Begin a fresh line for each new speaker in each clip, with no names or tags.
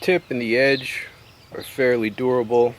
tip and the edge are fairly durable.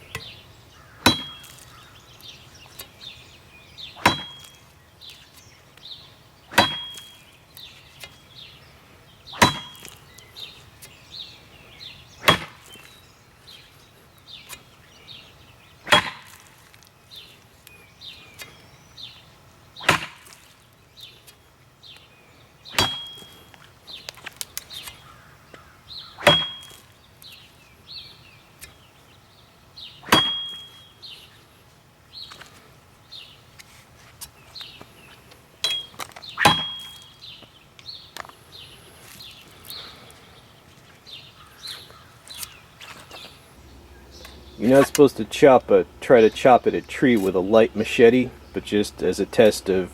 You're not supposed to try to chop at a tree with a light machete, but just as a test of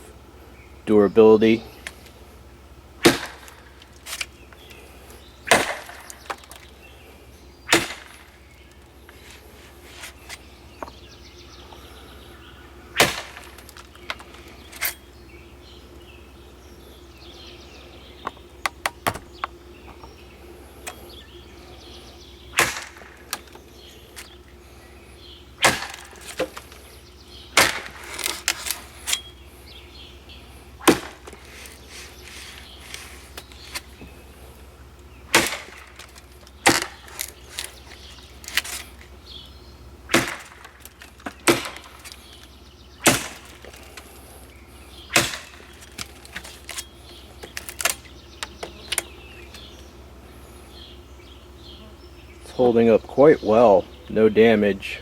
durability. Holding up quite well, no damage.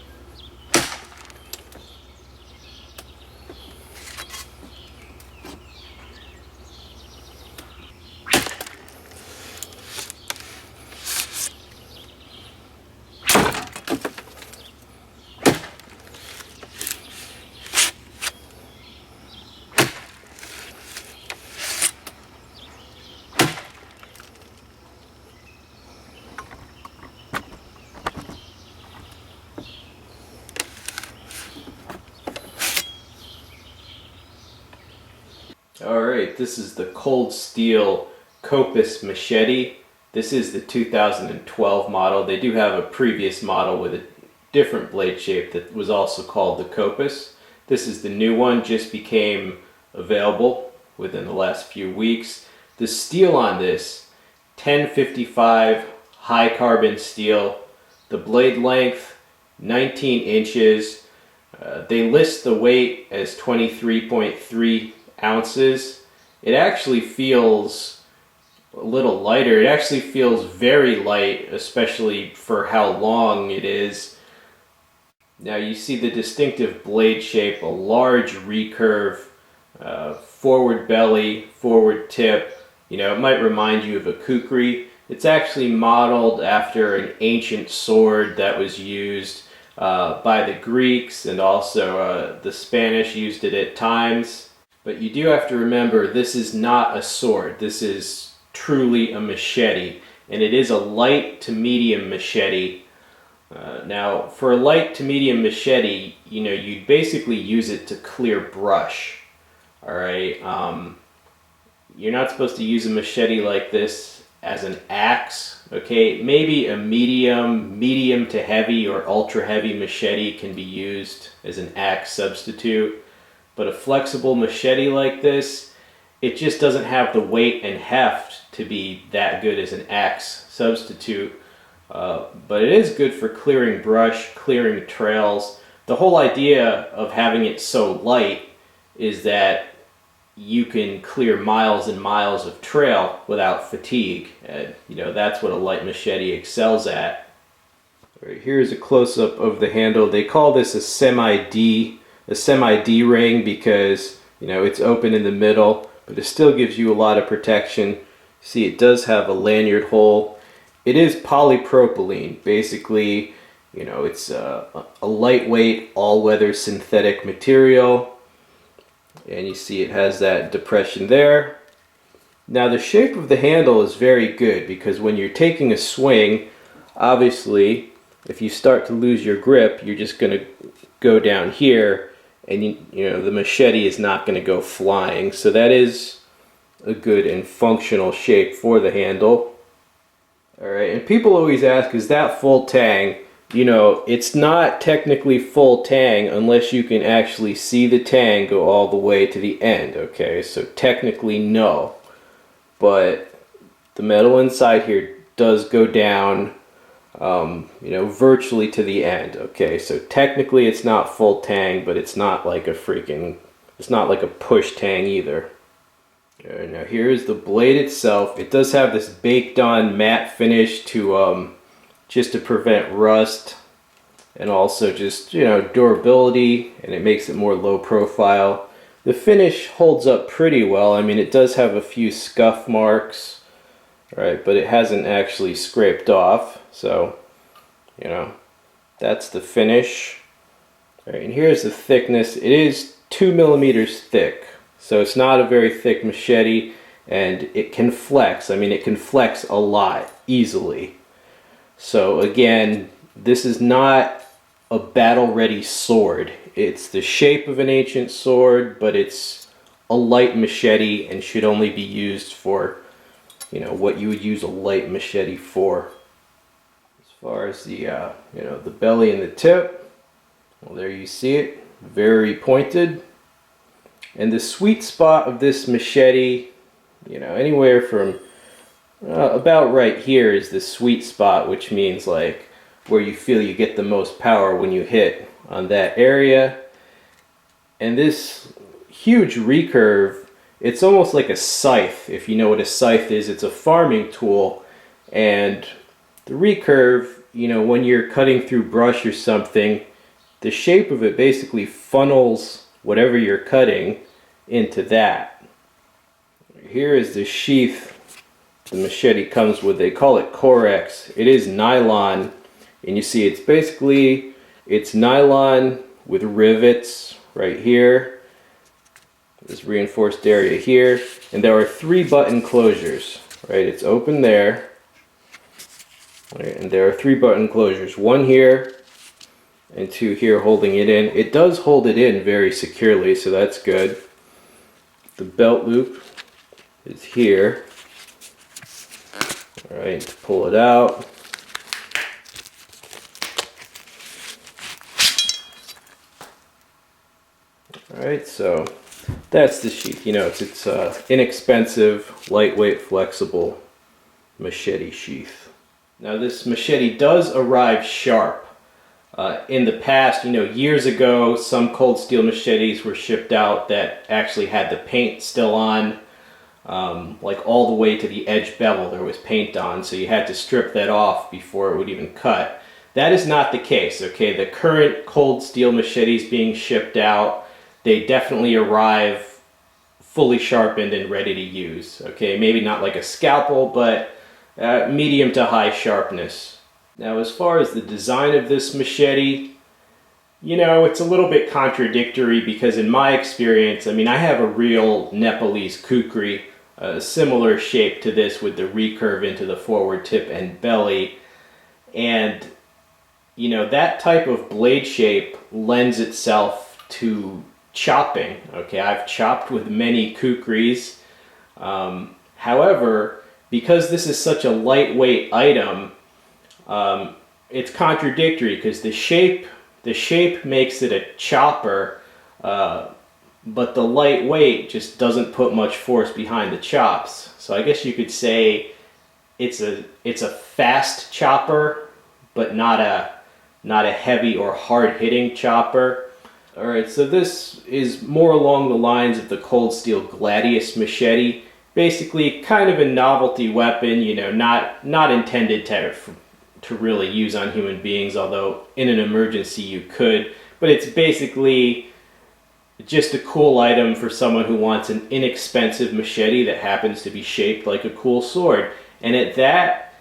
Alright, this is the cold steel Kopis Machete. This is the 2012 model. They do have a previous model with a different blade shape that was also called the Kopis. This is the new one, just became available within the last few weeks. The steel on this, 1055 high carbon steel. The blade length, 19 inches. They list the weight as 23.3 ounces. It actually feels a little lighter. It actually feels very light, especially for how long it is. Now you see the distinctive blade shape, a large recurve, forward belly, forward tip. You know, it might remind you of a kukri. It's actually modeled after an ancient sword that was used by the Greeks, and also the Spanish used it at times. But you do have to remember, this is not a sword. This is truly a machete, and it is a light to medium machete. Now, for a light to medium machete, you know, you'd basically use it to clear brush. Alright, you're not supposed to use a machete like this as an axe, okay? Maybe a medium to heavy or ultra heavy machete can be used as an axe substitute. But a flexible machete like this, it just doesn't have the weight and heft to be that good as an axe substitute. But it is good for clearing brush, clearing trails. The whole idea of having it so light is that you can clear miles and miles of trail without fatigue. You know, that's what a light machete excels at. Right, here's a close-up of the handle. They call this a semi-D ring because, you know, it's open in the middle, but it still gives you a lot of protection. See, it does have a lanyard hole. It is polypropylene. Basically, you know, it's a lightweight, all-weather synthetic material. And you see it has that depression there. Now the shape of the handle is very good because when you're taking a swing, obviously, if you start to lose your grip, you're just going to go down here, and you know, the machete is not going to go flying. So that is a good and functional shape for the handle. Alright, and people always ask, is that full tang? You know, it's not technically full tang unless you can actually see the tang go all the way to the end, okay? So technically no. But the metal inside here does go down, you know, virtually to the end, okay? So technically it's not full tang, but it's not like a it's not like a push tang either. Alright, now here's the blade itself. It does have this baked on matte finish to, just to prevent rust and also just, you know, durability, and it makes it more low profile. The finish holds up pretty well. I mean, it does have a few scuff marks, right, but it hasn't actually scraped off. So, you know, that's the finish. All right, and here's the thickness. It is 2 millimeters thick, so it's not a very thick machete, and it can flex. I mean, it can flex a lot easily. So again, this is not a battle-ready sword. It's the shape of an ancient sword, but it's a light machete and should only be used for, you know, what you would use a light machete for. As far as the, you know, the belly and the tip, well, there you see it, very pointed. And the sweet spot of this machete, you know, anywhere from about right here is the sweet spot, which means like where you feel you get the most power when you hit on that area. And this huge recurve, it's almost like a scythe. If you know what a scythe is, it's a farming tool. And the recurve, you know, when you're cutting through brush or something, the shape of it basically funnels whatever you're cutting into that. Here is the sheath the machete comes with. They call it Cor-Ex. It is nylon, and you see it's basically, it's nylon with rivets right here, this reinforced area here, and there are 3 button closures, right? It's open there, right? And there are 3 button closures, 1 here and 2 here holding it in. It does hold it in very securely, so that's good. The belt loop is here. All right, to pull it out. All right, so that's the sheath. You know, it's inexpensive, lightweight, flexible machete sheath. Now this machete does arrive sharp. In the past, you know, years ago, some cold steel machetes were shipped out that actually had the paint still on. Like all the way to the edge bevel there was paint on, so you had to strip that off before it would even cut. That is not the case, okay? The current cold steel machetes being shipped out, they definitely arrive fully sharpened and ready to use, okay? Maybe not like a scalpel, but medium to high sharpness. Now, as far as the design of this machete, you know, it's a little bit contradictory because in my experience, I mean, I have a real Nepalese kukri, a similar shape to this with the recurve into the forward tip and belly. And, you know, that type of blade shape lends itself to chopping. Okay, I've chopped with many kukris. However, because this is such a lightweight item, it's contradictory because the shape makes it a chopper, but the lightweight just doesn't put much force behind the chops. So I guess you could say it's a fast chopper, but not a heavy or hard-hitting chopper. All right, so this is more along the lines of the cold steel Gladius machete. Basically, kind of a novelty weapon, you know, not intended to really use on human beings, although in an emergency you could. But it's basically just a cool item for someone who wants an inexpensive machete that happens to be shaped like a cool sword. And at that,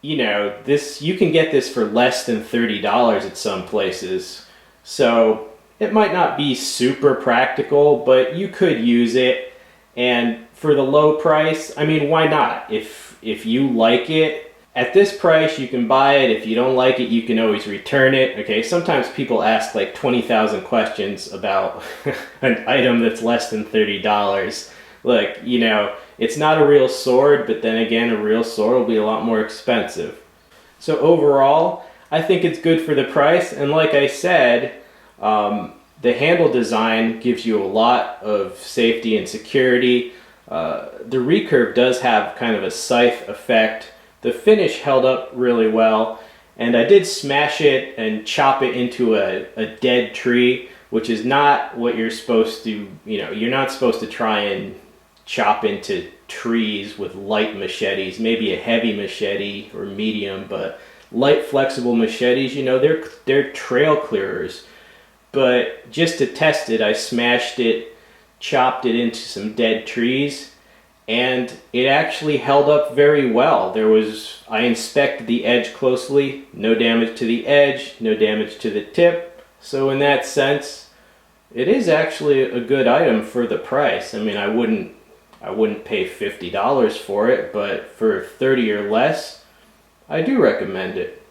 you know, you can get this for less than $30 at some places. So it might not be super practical, but you could use it. And for the low price, I mean, why not? If you like it, at this price, you can buy it. If you don't like it, you can always return it. Okay, sometimes people ask like 20,000 questions about an item that's less than $30. Look, you know, It's not a real sword, but then again, a real sword will be a lot more expensive. So overall, I think it's good for the price, and like I said, the handle design gives you a lot of safety and security. The recurve does have kind of a scythe effect. The finish held up really well, and I did smash it and chop it into a dead tree, which is not what you're supposed to, you're not supposed to try and chop into trees with light machetes, maybe a heavy machete or medium, but light flexible machetes, they're trail clearers. But just to test it, I smashed it, chopped it into some dead trees, and it actually held up very well. I inspected the edge closely, no damage to the edge, no damage to the tip. So in that sense, it is actually a good item for the price. I mean, I wouldn't pay $50 for it, but for $30 or less, I do recommend it.